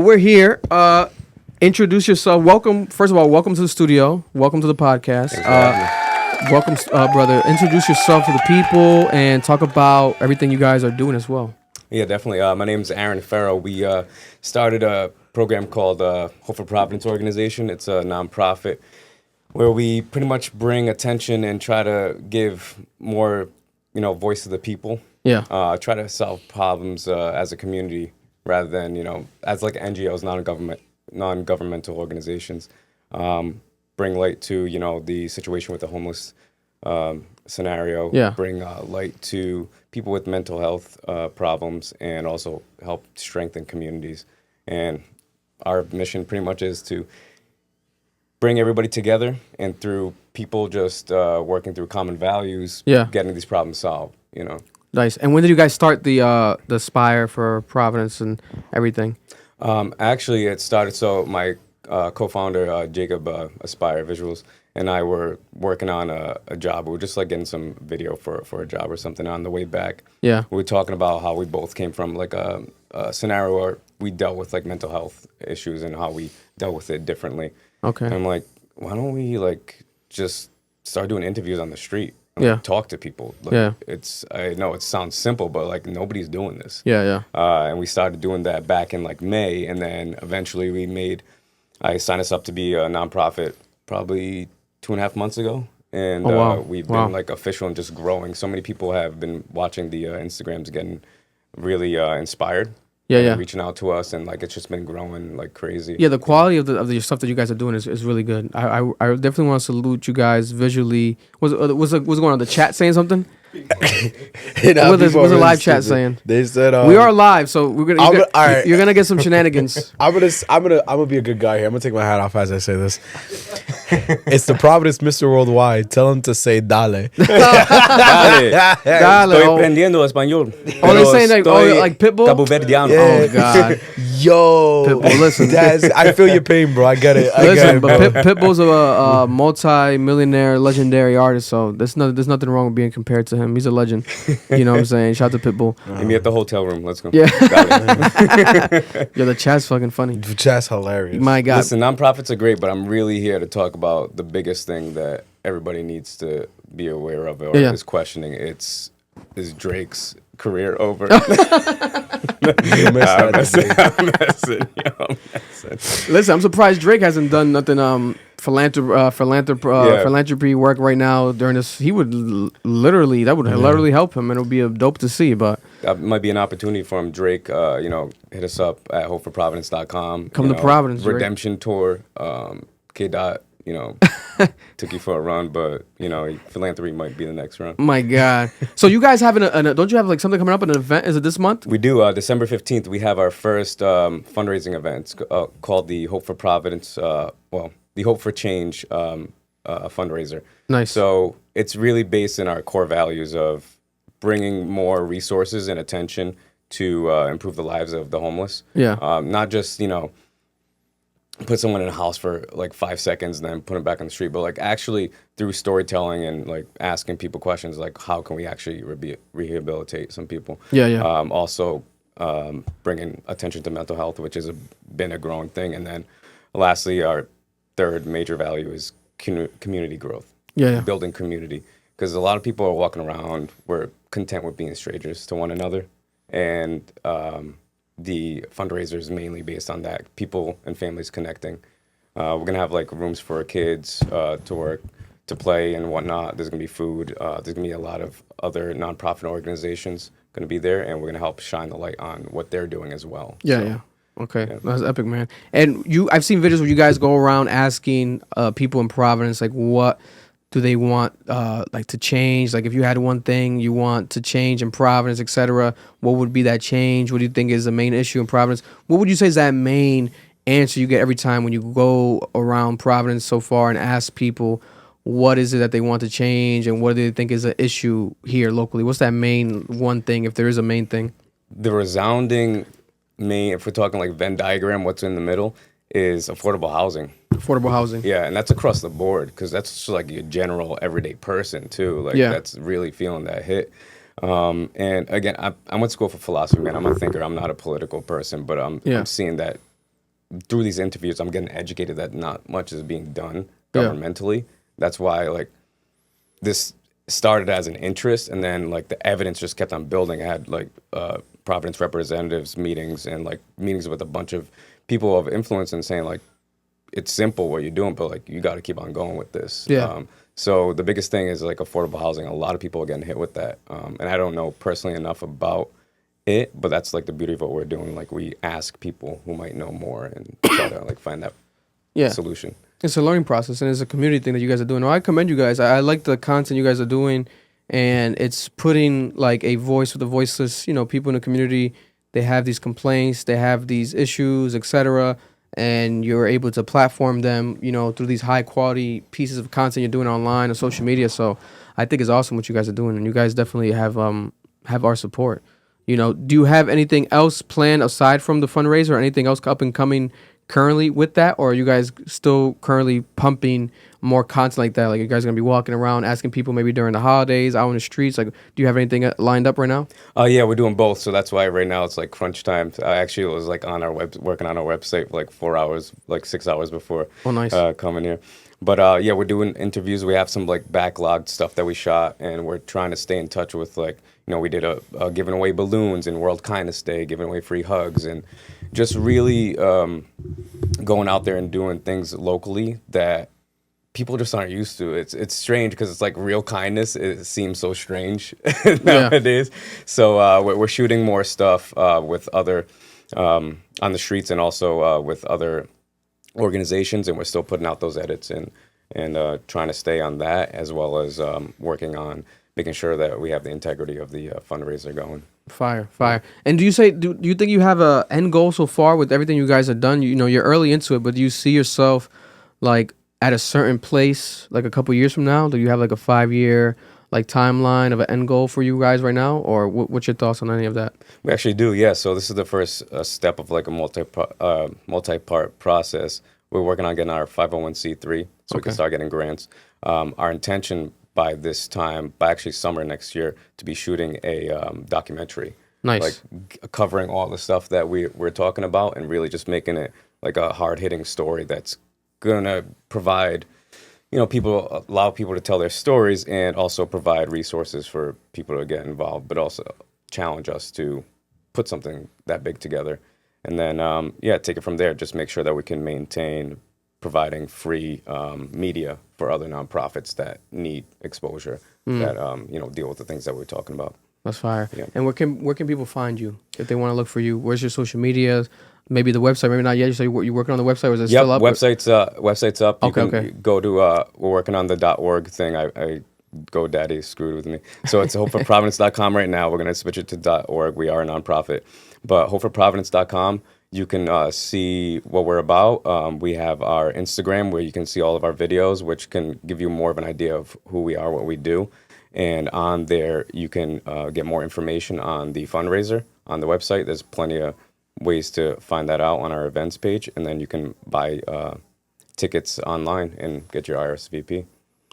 We're here. Introduce yourself. Welcome. First of all, welcome to the studio. Welcome to the podcast. Welcome, brother. Introduce yourself to the people and talk about everything you guys are doing as well. Yeah, definitely. My name's Aaron Farrow. We started a program called Hope for Providence Organization. It's a nonprofit where we pretty much bring attention and try to give more, voice to the people. Yeah. Try to solve problems as a community rather than, as like NGOs, non-governmental organizations. Bring light to, the situation with the homeless scenario. Yeah. Bring light to people with mental health problems and also help strengthen communities. And our mission pretty much is to bring everybody together and through people just working through common values, getting these problems solved, Nice. And when did you guys start the Spire for Providence and everything? Actually, it started, so my co-founder, Jacob, Aspire Visuals, and I were working on a job. We were just like getting some video for a job or something. On the way back, we were talking about how we both came from like a scenario where we dealt with like mental health issues and how we dealt with it differently. Okay. And I'm like, why don't we like just start doing interviews on the street? And talk to people. Like, I know it sounds simple, but like nobody's doing this. And we started doing that back in like May, and then eventually I signed us up to be a nonprofit probably 2.5 months ago, and we've been like official and just growing. So many people have been watching the Instagrams, getting really inspired. Reaching out to us, and like it's just been growing like crazy. Yeah, the quality of the stuff that you guys are doing is really good. I definitely want to salute you guys visually. Was going on the chat saying something? What was the live chat saying? They said we are live, so you're gonna get some shenanigans. I'm gonna be a good guy here. I'm gonna take my hat off as I say this. It's the Providence Mr. Worldwide. Tell him to say dale. Dale. Dale. Estoy aprendiendo español. Oh, they're saying like Pitbull? Cabo Verdeano. Oh God. Yo, Pitbull, listen. I feel your pain, bro. I get it. But Pitbull's a multi-millionaire, legendary artist, so there's nothing wrong with being compared to him. He's a legend. You know what I'm saying? Shout out to Pitbull. Meet me at the hotel room. Let's go. Yeah. Yo, the chat's fucking funny. The chat's hilarious. My God. Listen, nonprofits are great, but I'm really here to talk about the biggest thing that everybody needs to be aware of or is questioning. Is Drake's career over? I'm messing. Listen, I'm surprised Drake hasn't done nothing philanthropy work right now during this. He would literally help him, and it would be dope to see. But that might be an opportunity for him. Drake, hit us up at hopeforprovidence.com. Come to Providence. Redemption Tour. K. Dot, took you for a run, but philanthropy might be the next run. My God. So you guys have don't you have like something coming up, an event? Is it this month? We do. December 15th, we have our first fundraising event called the Hope for Providence. The Hope for Change fundraiser. Nice. So it's really based in our core values of bringing more resources and attention to improve the lives of the homeless. Yeah. Not just put someone in a house for like 5 seconds and then put them back on the street, but like actually through storytelling and like asking people questions like how can we actually rehabilitate some people. Also bringing attention to mental health, which has been a growing thing. And then lastly, our third major value is community growth. Building community, because a lot of people are walking around, we're content with being strangers to one another, and the fundraiser is mainly based on that, people and families connecting. We're going to have like rooms for kids to work, to play and whatnot. There's going to be food. There's going to be a lot of other nonprofit organizations going to be there, and we're going to help shine the light on what they're doing as well. Okay, that's epic, man. And I've seen videos where you guys go around asking people in Providence, like, what do they want like to change? Like, if you had one thing you want to change in Providence, etc., what would be that change? What do you think is the main issue in Providence? What would you say is that main answer you get every time when you go around Providence so far and ask people what is it that they want to change and what do they think is an issue here locally? What's that main one thing, if there is a main thing? The resounding main, if we're talking like Venn diagram, what's in the middle is affordable housing. Affordable housing. Yeah, and that's across the board, because that's just like your general everyday person too. Like that's really feeling that hit. And again, I went to school for philosophy, man. I'm a thinker. I'm not a political person, but I'm seeing that through these interviews, I'm getting educated that not much is being done Yeah. governmentally. That's why like this started as an interest, and then like the evidence just kept on building. I had like Providence representatives meetings and like meetings with a bunch of people of influence and saying like it's simple what you're doing, but like you got to keep on going with this. Yeah. So the biggest thing is like affordable housing. A lot of people are getting hit with that, and I don't know personally enough about it, but that's like the beauty of what we're doing. Like we ask people who might know more and try to like find that Yeah. solution. It's a learning process, and it's a community thing that you guys are doing. No, I commend you guys. I like the content you guys are doing, and it's putting like a voice with the voiceless. You know, people in the community, they have these complaints, they have these issues, etc., and you're able to platform them. You know, through these high quality pieces of content you're doing online or social media. So I think it's awesome what you guys are doing, and you guys definitely have our support. You know, do you have anything else planned aside from the fundraiser, or anything else up and coming currently with that, or are you guys still currently pumping more content like that? Like, you guys gonna be walking around asking people maybe during the holidays out in the streets? Like, do you have anything lined up right now? Yeah, we're doing both. So that's why right now it's like crunch time. I actually was like on our working on our website for like 4 hours, like 6 hours before Oh, nice. coming here. But yeah, we're doing interviews. We have some like backlogged stuff that we shot, and we're trying to stay in touch with like, you know, we did a giving away balloons and World Kindness Day, giving away free hugs, and just really going out there and doing things locally that people just aren't used to. It's strange because it's like real kindness. It seems so strange nowadays. So we're shooting more stuff with other on the streets, and also with other organizations, and we're still putting out those edits and trying to stay on that, as well as working on making sure that we have the integrity of the fundraiser going. Fire. And do you think you have a end goal so far with everything you guys have done? You know, you're early into it, but do you see yourself like at a certain place like a couple years from now? Do you have like a 5-year like timeline of an end goal for you guys right now, or what's your thoughts on any of that? We actually do, yeah. So this is the first step of like a multi-part process. We're working on getting our 501c3 so we can start getting grants. Our intention by this time, by actually summer next year, to be shooting a documentary. Nice. Like covering all the stuff that we're talking about, and really just making it like a hard-hitting story that's gonna provide, you know, allow people to tell their stories, and also provide resources for people to get involved, but also challenge us to put something that big together. And then, take it from there. Just make sure that we can maintain providing free media for other nonprofits that need exposure, that, deal with the things that we're talking about. That's fire. Yeah. And where can people find you if they want to look for you? Where's your social media? Maybe the website, maybe not yet. You say you're working on the website, or is it still up? Website's up. You Okay. can go to, we're working on the .org thing. I GoDaddy screwed with me. So it's hopeforprovidence.com right now. We're going to switch it to .org. We are a nonprofit. But hopeforprovidence.com, you can see what we're about. We have our Instagram where you can see all of our videos, which can give you more of an idea of who we are, what we do. And on there, you can get more information on the fundraiser on the website. There's plenty of ways to find that out on our events page. And then you can buy tickets online and get your RSVP.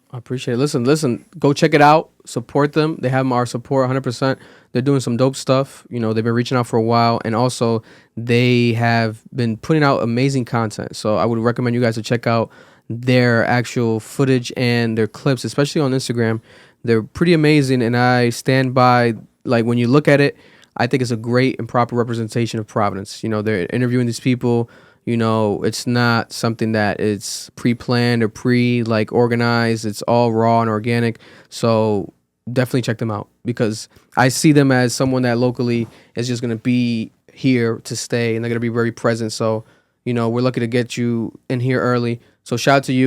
I appreciate it. Listen, go check it out. Support them. They have our support 100%. They're doing some dope stuff. You know, they've been reaching out for a while, and also they have been putting out amazing content. So I would recommend you guys to check out their actual footage and their clips, especially on Instagram. They're pretty amazing, and I stand by, like, when you look at it, I think it's a great and proper representation of Providence. You know, they're interviewing these people. You know, it's not something that is pre-planned or organized. It's all raw and organic. So definitely check them out, because I see them as someone that locally is just going to be here to stay, and they're going to be very present. So, you know, we're lucky to get you in here early. So shout out to you.